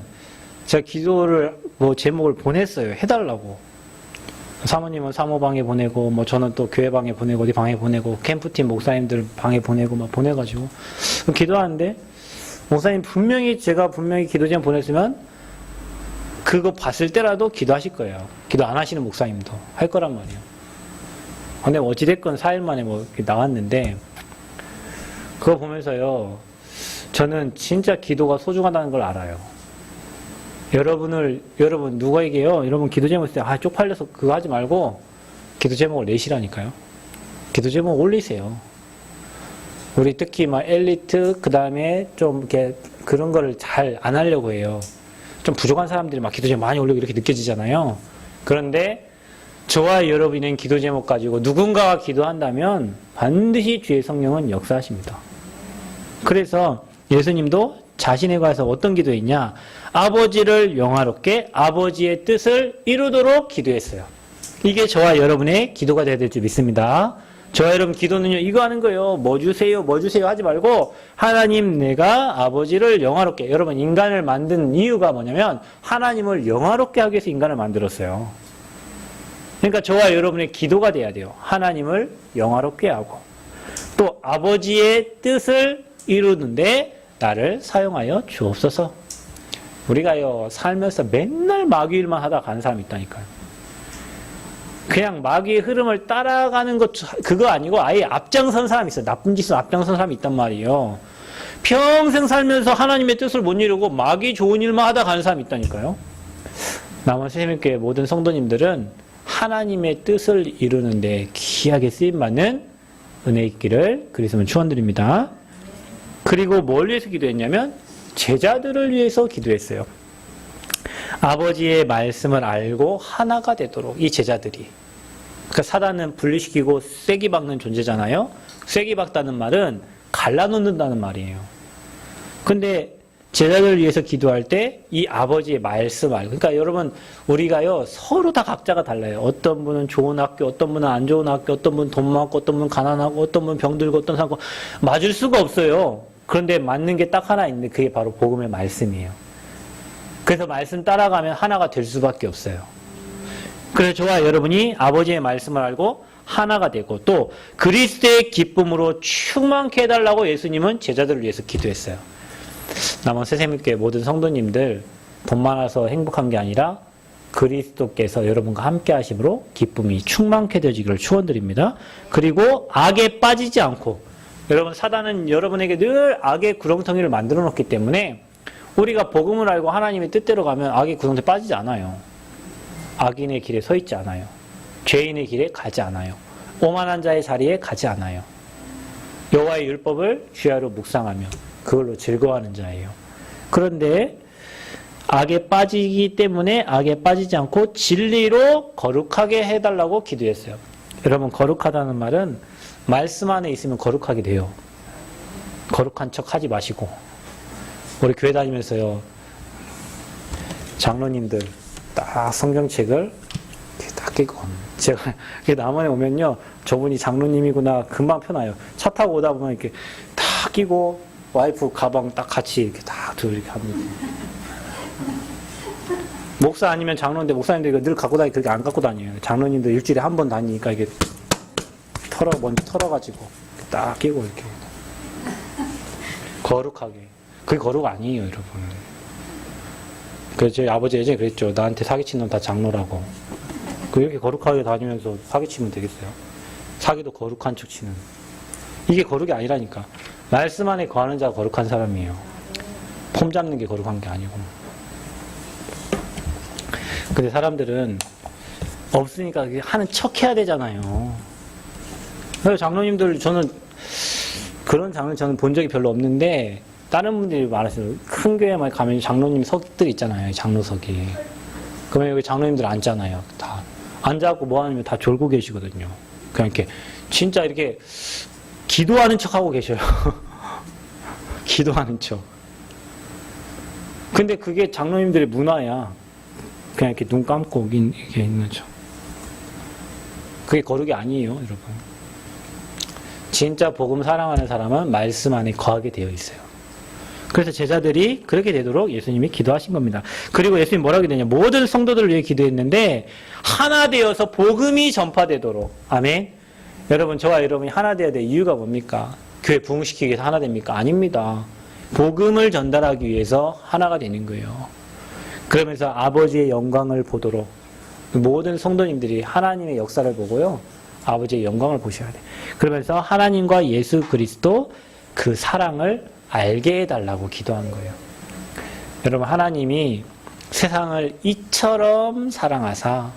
S1: 제가 기도를 뭐 제목을 보냈어요. 해달라고. 사모님은 사모방에 보내고, 뭐 저는 또 교회방에 보내고, 어디 방에 보내고, 캠프팀 목사님들 방에 보내고, 막 보내가지고. 기도하는데, 목사님 제가 분명히 기도 제목 보냈으면, 그거 봤을 때라도 기도하실 거예요. 기도 안 하시는 목사님도 할 거란 말이에요. 근데 어찌됐건 4일 만에 뭐 나왔는데, 그거 보면서요, 저는 진짜 기도가 소중하다는 걸 알아요. 여러분 누구에게요? 여러분 기도 제목 있을 때, 쪽팔려서 그거 하지 말고, 기도 제목을 내시라니까요. 기도 제목 올리세요. 우리 특히 막 엘리트, 그 다음에 좀 이렇게 그런 거를 잘 안 하려고 해요. 좀 부족한 사람들이 막 기도 제목 많이 올리고 이렇게 느껴지잖아요. 그런데, 저와 여러분은 기도 제목 가지고 누군가가 기도한다면 반드시 주의 성령은 역사하십니다. 그래서 예수님도 자신에 관해서 어떤 기도했냐? 아버지를 영화롭게 아버지의 뜻을 이루도록 기도했어요. 이게 저와 여러분의 기도가 되어야 될 줄 믿습니다. 저와 여러분 기도는요, 이거 하는 거예요. 뭐 주세요 하지 말고, 하나님 내가 아버지를 영화롭게, 여러분 인간을 만든 이유가 뭐냐면 하나님을 영화롭게 하기 위해서 인간을 만들었어요. 그러니까 저와 여러분의 기도가 돼야 돼요. 하나님을 영화롭게 하고, 또 아버지의 뜻을 이루는데 나를 사용하여 주옵소서. 우리가요, 살면서 맨날 마귀 일만 하다 가는 사람이 있다니까요. 그냥 마귀의 흐름을 따라가는 것, 그거 아니고 아예 앞장선 사람이 있어요. 나쁜 짓을 앞장선 사람이 있단 말이에요. 평생 살면서 하나님의 뜻을 못 이루고 마귀 좋은 일만 하다 가는 사람이 있다니까요. 남원 새샘교회 모든 성도님들은 하나님의 뜻을 이루는데 귀하게 쓰임받는 은혜 있기를 그리스도는 축원드립니다. 그리고 뭘 위해서 기도했냐면 제자들을 위해서 기도했어요. 아버지의 말씀을 알고 하나가 되도록, 이 제자들이. 그러니까 사단은 분리시키고 쐐기 박는 존재잖아요. 쐐기 박다는 말은 갈라놓는다는 말이에요. 근데 제자들을 위해서 기도할 때 이 아버지의 말씀 알고, 그러니까 여러분 우리가요 서로 다 각자가 달라요. 어떤 분은 좋은 학교, 어떤 분은 안 좋은 학교, 어떤 분은 돈 많고, 어떤 분은 가난하고, 어떤 분은 병들고, 어떤 사람 맞을 수가 없어요. 그런데 맞는 게 딱 하나 있는데 그게 바로 복음의 말씀이에요. 그래서 말씀 따라가면 하나가 될 수밖에 없어요. 그래서 저와 여러분이 아버지의 말씀을 알고 하나가 되고, 또 그리스도의 기쁨으로 충만케 해달라고 예수님은 제자들을 위해서 기도했어요. 남원 새샘교회 모든 성도님들 돈 많아서 행복한 게 아니라 그리스도께서 여러분과 함께 하심으로 기쁨이 충만케 되어지기를 축원드립니다. 그리고 악에 빠지지 않고, 여러분 사단은 여러분에게 늘 악의 구렁텅이를 만들어 놓기 때문에 우리가 복음을 알고 하나님의 뜻대로 가면 악의 구렁텅이에 빠지지 않아요. 악인의 길에 서 있지 않아요. 죄인의 길에 가지 않아요. 오만한 자의 자리에 가지 않아요. 여호와의 율법을 주야로 묵상하며 그걸로 즐거워하는 자예요. 그런데 악에 빠지기 때문에 악에 빠지지 않고 진리로 거룩하게 해달라고 기도했어요. 여러분 거룩하다는 말은 말씀 안에 있으면 거룩하게 돼요. 거룩한 척 하지 마시고, 우리 교회 다니면서요 장로님들 딱 성경책을 딱 끼고, 제가 남원에 오면요 저분이 장로님이구나 금방 펴나요. 차 타고 오다 보면 이렇게 딱 끼고 와이프 가방 딱 같이 이렇게 딱 들고 이렇게 합니다. 목사 아니면 장로인데 목사님들 이거 늘 갖고 다니고 그렇게 안 갖고 다녀요. 장로님들 일주일에 한 번 다니니까 이게 먼저 털어가지고 딱 끼고 이렇게 거룩하게. 그게 거룩 아니에요, 여러분. 그래서 저희 아버지 예전에 그랬죠. 나한테 사기친 놈 다 장로라고. 그렇게 거룩하게 다니면서 사기치면 되겠어요? 사기도 거룩한 척 치는. 이게 거룩이 아니라니까. 말씀 안에 거하는 자가 거룩한 사람이에요. 폼 잡는 게 거룩한 게 아니고. 근데 사람들은 없으니까 하는 척 해야 되잖아요. 그래서 장로님들, 저는 그런 장로님 저는 본 적이 별로 없는데, 다른 분들이 많았어요. 큰 교회만 가면 장로님 석들 있잖아요. 장로석이. 그러면 여기 장로님들 앉잖아요. 다. 앉아갖고 뭐 하냐면 다 졸고 계시거든요. 그냥 이렇게, 진짜 이렇게 기도하는 척 하고 계셔요. 기도하는 척. 근데 그게 장로님들의 문화야. 그냥 이렇게 눈 감고 이렇게 있는 척. 그게 거룩이 아니에요, 여러분. 진짜 복음 사랑하는 사람은 말씀 안에 거하게 되어 있어요. 그래서 제자들이 그렇게 되도록 예수님이 기도하신 겁니다. 그리고 예수님이 뭐라고 했느냐. 모든 성도들을 위해 기도했는데 하나 되어서 복음이 전파되도록. 아멘. 여러분, 저와 여러분이 하나 되어야 될 이유가 뭡니까? 교회 부흥시키기 위해서 하나 됩니까? 아닙니다. 복음을 전달하기 위해서 하나가 되는 거예요. 그러면서 아버지의 영광을 보도록 모든 성도님들이 하나님의 역사를 보고요. 아버지의 영광을 보셔야 돼. 그러면서 하나님과 예수 그리스도 그 사랑을 알게 해달라고 기도한 거예요. 여러분, 하나님이 세상을 이처럼 사랑하사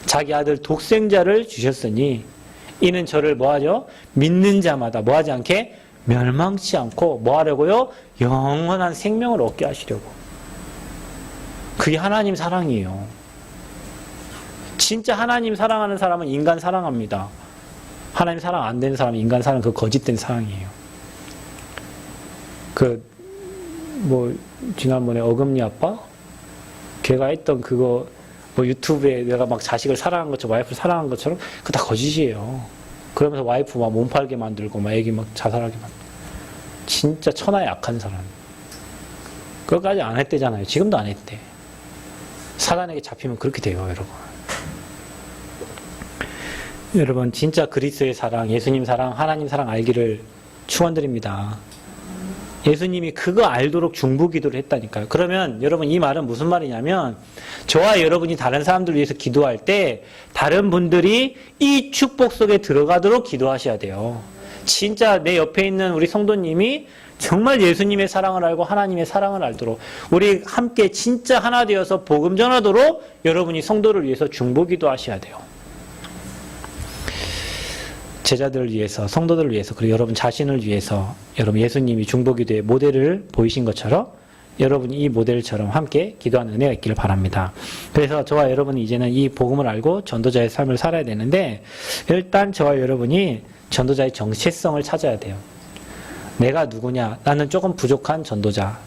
S1: 자기 아들 독생자를 주셨으니 이는 저를 뭐하죠? 믿는 자마다 뭐하지 않게? 멸망치 않고 뭐하려고요? 영원한 생명을 얻게 하시려고. 그게 하나님 사랑이에요. 진짜 하나님 사랑하는 사람은 인간 사랑합니다. 하나님 사랑 안 되는 사람은 인간 사랑, 그 거짓된 사랑이에요. 지난번에 어금니 아빠? 걔가 했던 그거, 유튜브에 내가 막 자식을 사랑한 것처럼, 와이프를 사랑한 것처럼, 그거 다 거짓이에요. 그러면서 와이프 막 몸 팔게 만들고, 막 애기 막 자살하게 만들고. 진짜 천하에 악한 사람. 그것까지 안 했대잖아요. 지금도 안 했대. 사단에게 잡히면 그렇게 돼요, 여러분. 여러분, 진짜 그리스도의 사랑, 예수님 사랑, 하나님 사랑 알기를 축원드립니다. 예수님이 그거 알도록 중보기도를 했다니까요. 그러면 여러분, 이 말은 무슨 말이냐면 저와 여러분이 다른 사람들을 위해서 기도할 때 다른 분들이 이 축복 속에 들어가도록 기도하셔야 돼요. 진짜 내 옆에 있는 우리 성도님이 정말 예수님의 사랑을 알고 하나님의 사랑을 알도록 우리 함께 진짜 하나 되어서 복음 전하도록 여러분이 성도를 위해서 중보기도 하셔야 돼요. 제자들을 위해서, 성도들을 위해서, 그리고 여러분 자신을 위해서 여러분 예수님이 중보기도의 모델을 보이신 것처럼 여러분이 이 모델처럼 함께 기도하는 은혜가 있기를 바랍니다. 그래서 저와 여러분이 이제는 이 복음을 알고 전도자의 삶을 살아야 되는데 일단 저와 여러분이 전도자의 정체성을 찾아야 돼요. 내가 누구냐? 나는 조금 부족한 전도자.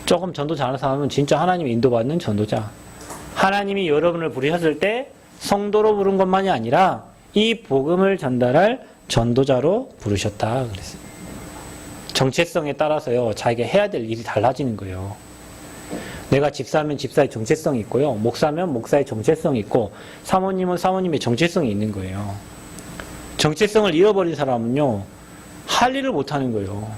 S1: 조금 전도 잘하는 사람은 진짜 하나님의 인도받는 전도자. 하나님이 여러분을 부르셨을 때 성도로 부른 것만이 아니라 이 복음을 전달할 전도자로 부르셨다 그랬어요. 정체성에 따라서요, 자기가 해야 될 일이 달라지는 거예요. 내가 집사면 집사의 정체성이 있고요, 목사면 목사의 정체성이 있고, 사모님은 사모님의 정체성이 있는 거예요. 정체성을 잃어버린 사람은요, 할 일을 못하는 거예요.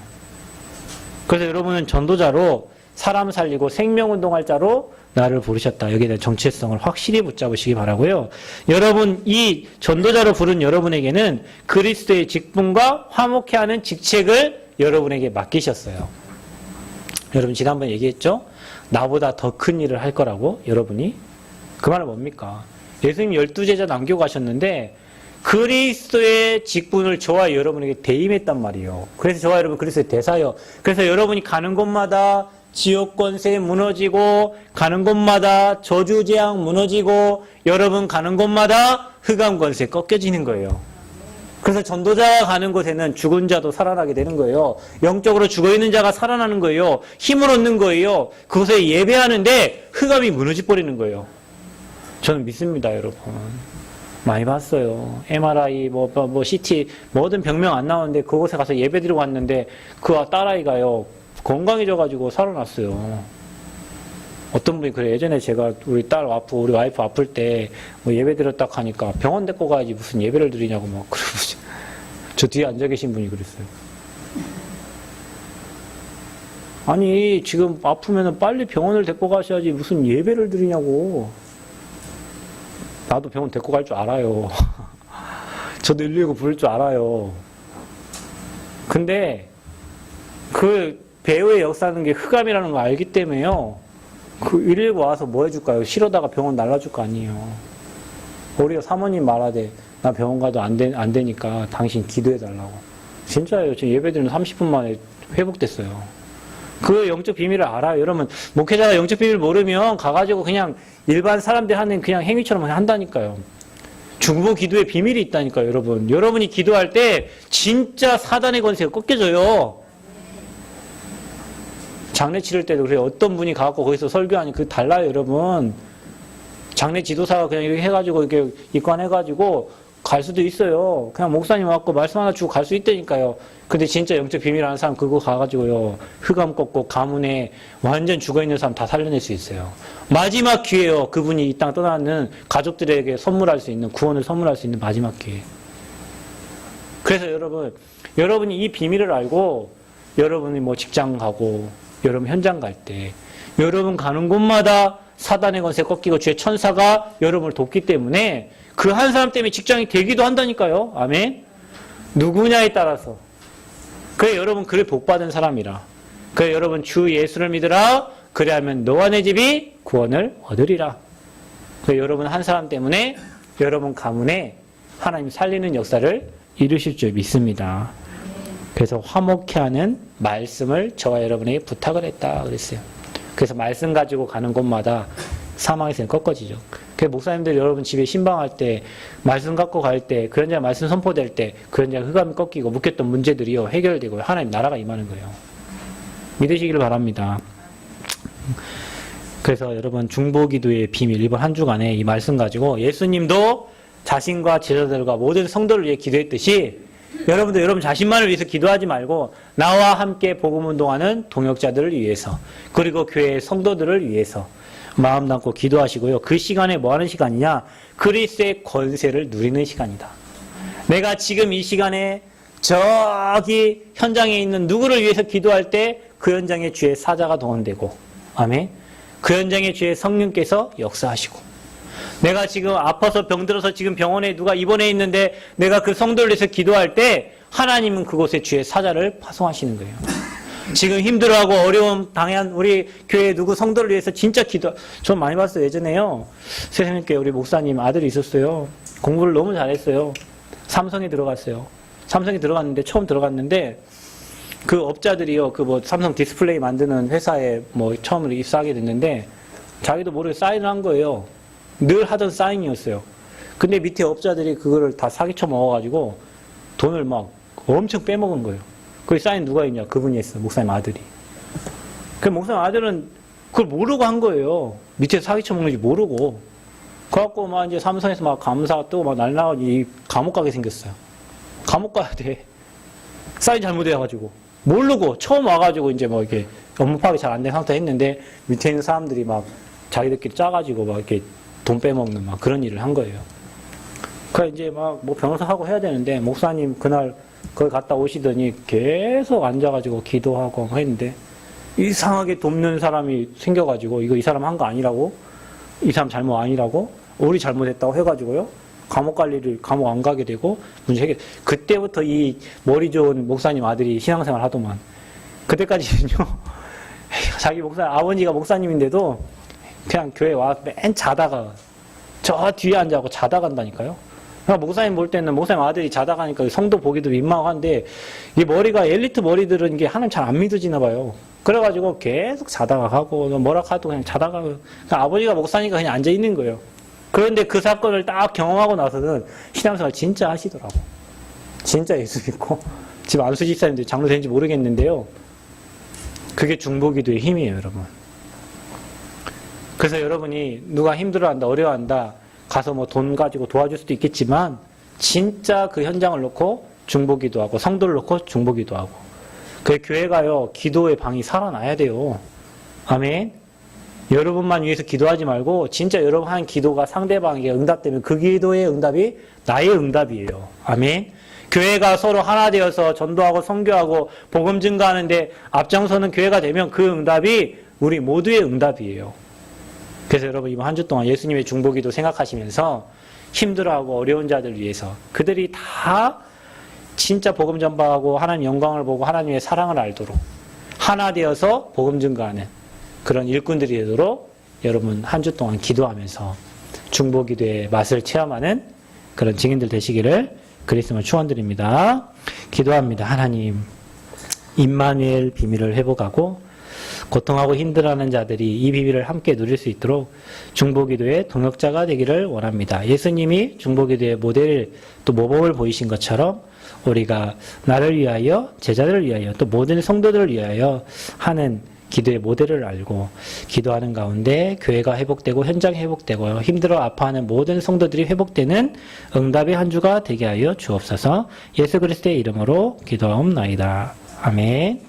S1: 그래서 여러분은 전도자로 사람 살리고 생명운동할 자로 나를 부르셨다. 여기에 대한 정체성을 확실히 붙잡으시기 바라고요. 여러분, 이 전도자로 부른 여러분에게는 그리스도의 직분과 화목해 하는 직책을 여러분에게 맡기셨어요. 여러분, 지난번에 얘기했죠? 나보다 더 큰 일을 할 거라고, 여러분이. 그 말은 뭡니까? 예수님 12제자 남기고 가셨는데 그리스도의 직분을 저와 여러분에게 대임했단 말이에요. 그래서 저와 여러분 그리스도의 대사요. 그래서 여러분이 가는 곳마다 지옥 권세 무너지고, 가는 곳마다 저주 재앙 무너지고, 여러분 가는 곳마다 흑암 권세 꺾여지는 거예요. 그래서 전도자가 가는 곳에는 죽은 자도 살아나게 되는 거예요. 영적으로 죽어있는 자가 살아나는 거예요. 힘을 얻는 거예요. 그곳에 예배하는데 흑암이 무너져 버리는 거예요. 저는 믿습니다, 여러분. 많이 봤어요. MRI, CT, 뭐든 병명 안 나오는데 그곳에 가서 예배 드리고 왔는데 그 딸아이가요, 건강해져가지고 살아났어요. 어떤 분이 그래, 예전에 제가 우리 와이프 아플 때 뭐 예배 드렸다 하니까 병원 데리고 가야지 무슨 예배를 드리냐고 막 그러고 저 뒤에 앉아 계신 분이 그랬어요. 아니, 지금 아프면은 빨리 병원을 데리고 가셔야지 무슨 예배를 드리냐고. 나도 병원 데리고 갈 줄 알아요. 저도 119 부를 줄 알아요. 근데 그 배우의 역사는 게 흑암이라는 거 알기 때문에요. 그 119 와서 뭐 해줄까요? 실어다가 병원 날라줄 거 아니에요. 우리가 사모님 말하되 나 병원 가도 안 되니까 당신 기도해달라고. 진짜예요. 지금 예배드리면 30분 만에 회복됐어요. 그 영적 비밀을 알아요. 여러분, 목회자가 영적 비밀을 모르면 가가지고 그냥 일반 사람들 하는 그냥 행위처럼 한다니까요. 중보 기도의 비밀이 있다니까요, 여러분. 여러분이 기도할 때 진짜 사단의 권세가 꺾여져요. 장례 치를 때도 그래요. 어떤 분이 가갖고 거기서 설교하니 그 달라요, 여러분. 장례 지도사가 그냥 이렇게 해가지고 이렇게 입관해가지고 갈 수도 있어요. 그냥 목사님 와갖고 말씀 하나 주고 갈 수 있다니까요. 근데 진짜 영적 비밀 아는 사람 그거 가가지고요. 흑암 꺾고 가문에 완전 죽어있는 사람 다 살려낼 수 있어요. 마지막 기회요. 그분이 이 땅 떠나는 가족들에게 선물할 수 있는, 구원을 선물할 수 있는 마지막 기회. 그래서 여러분이 이 비밀을 알고 여러분이 뭐 직장 가고 여러분 현장 갈 때 여러분 가는 곳마다 사단의 권세 꺾이고 주의 천사가 여러분을 돕기 때문에 그 한 사람 때문에 직장이 되기도 한다니까요. 아멘. 누구냐에 따라서. 그래 여러분 그래 복받은 사람이라. 그래 여러분 주 예수를 믿으라. 그래야면 너와 내 집이 구원을 얻으리라. 그래 여러분 한 사람 때문에 여러분 가문에 하나님 살리는 역사를 이루실 줄 믿습니다. 그래서 화목해 하는 말씀을 저와 여러분에게 부탁을 했다 그랬어요. 그래서 말씀 가지고 가는 곳마다 사망의 셈이 꺾어지죠. 그래서 목사님들 여러분 집에 신방할 때 말씀 갖고 갈 때 그 현장 말씀 선포될 때 그 현장 흑암이 꺾이고 묶였던 문제들이요 해결되고 하나님 나라가 임하는 거예요. 믿으시기를 바랍니다. 그래서 여러분 중보기도의 비밀 이번 한 주간에 이 말씀 가지고 예수님도 자신과 제자들과 모든 성도를 위해 기도했듯이 여러분도 여러분 자신만을 위해서 기도하지 말고 나와 함께 복음 운동하는 동역자들을 위해서 그리고 교회의 성도들을 위해서 마음 담고 기도하시고요. 그 시간에 뭐 하는 시간이냐? 그리스도의 권세를 누리는 시간이다. 내가 지금 이 시간에 저기 현장에 있는 누구를 위해서 기도할 때 그 현장에 주의 사자가 동원되고 아멘. 그 현장에 주의 성령께서 역사하시고 내가 지금 아파서 병들어서 지금 병원에 누가 입원해 있는데 내가 그 성도를 위해서 기도할 때 하나님은 그곳에 주의 사자를 파송하시는 거예요. 지금 힘들어하고 어려움 당한 우리 교회 누구 성도를 위해서 진짜 전 많이 봤어요. 예전에요. 세상님께 우리 목사님 아들이 있었어요. 공부를 너무 잘했어요. 삼성에 들어갔어요. 삼성에 들어갔는데 처음 들어갔는데 그 업자들이요. 그 뭐 삼성 디스플레이 만드는 회사에 뭐 처음으로 입사하게 됐는데 자기도 모르게 사인을 한 거예요. 늘 하던 사인이었어요. 근데 밑에 업자들이 그거를 다 사기쳐 먹어가지고 돈을 막 엄청 빼먹은 거예요. 그 사인 누가 했냐? 그분이 했어요. 목사님 아들이. 그 목사님 아들은 그걸 모르고 한 거예요. 밑에 사기쳐 먹는지 모르고. 그래갖고 막 이제 삼성에서 막 감사 또 막 날라가지고 감옥 가게 생겼어요. 감옥 가야 돼. 사인 잘못해가지고. 모르고 처음 와가지고 이제 뭐 이렇게 업무 파악이 잘 안 된 상태 했는데 밑에 있는 사람들이 막 자기들끼리 짜가지고 막 이렇게 돈 빼먹는 막 그런 일을 한 거예요. 그 이제 막 뭐 변호사 하고 해야 되는데 목사님 그날 거기 갔다 오시더니 계속 앉아가지고 기도하고 했는데 이상하게 돕는 사람이 생겨가지고 이거 이 사람 한 거 아니라고 이 사람 잘못 아니라고 우리 잘못했다고 해가지고요 감옥 안 가게 되고 문제 해결. 그때부터 이 머리 좋은 목사님 아들이 신앙생활 하더만. 그때까지는요 자기 아버지가 목사님인데도 그냥 교회 와 맨 자다가 저 뒤에 앉아서 자다 간다니까요. 그러니까 목사님 볼 때는 목사님 아들이 자다 가니까 성도 보기도 민망한데 이 머리가 엘리트 머리들은 이게 하나님 잘 안 믿어지나 봐요. 그래가지고 계속 자다가 가고 뭐라 하도 그냥 자다가 그러니까 아버지가 목사니까 그냥 앉아 있는 거예요. 그런데 그 사건을 딱 경험하고 나서는 신앙생활 진짜 하시더라고. 진짜 예수 믿고 지금 안수 집사님들 장로 되는지 모르겠는데요. 그게 중보기도의 힘이에요, 여러분. 그래서 여러분이 누가 힘들어한다, 어려워한다, 가서 뭐 돈 가지고 도와줄 수도 있겠지만, 진짜 그 현장을 놓고 중보기도 하고, 성도를 놓고 중보기도 하고, 그 교회가요, 기도의 방이 살아나야 돼요. 아멘. 여러분만 위해서 기도하지 말고, 진짜 여러분 한 기도가 상대방에게 응답되면 그 기도의 응답이 나의 응답이에요. 아멘. 교회가 서로 하나 되어서 전도하고 선교하고 복음 증가하는데 앞장서는 교회가 되면 그 응답이 우리 모두의 응답이에요. 그래서 여러분 이번 한 주 동안 예수님의 중보기도 생각하시면서 힘들어하고 어려운 자들 위해서 그들이 다 진짜 복음 전파하고 하나님 영광을 보고 하나님의 사랑을 알도록 하나 되어서 복음 증가하는 그런 일꾼들이 되도록 여러분 한 주 동안 기도하면서 중보기도의 맛을 체험하는 그런 증인들 되시기를 그리스도를 축원드립니다. 기도합니다. 하나님, 임마누엘 비밀을 회복하고 고통하고 힘들어하는 자들이 이 비밀을 함께 누릴 수 있도록 중보기도의 동역자가 되기를 원합니다. 예수님이 중보기도의 모델 또 모범을 보이신 것처럼 우리가 나를 위하여 제자들을 위하여 또 모든 성도들을 위하여 하는 기도의 모델을 알고 기도하는 가운데 교회가 회복되고 현장이 회복되고 힘들어 아파하는 모든 성도들이 회복되는 응답의 한 주가 되게 하여 주옵소서. 예수 그리스도의 이름으로 기도하옵나이다. 아멘.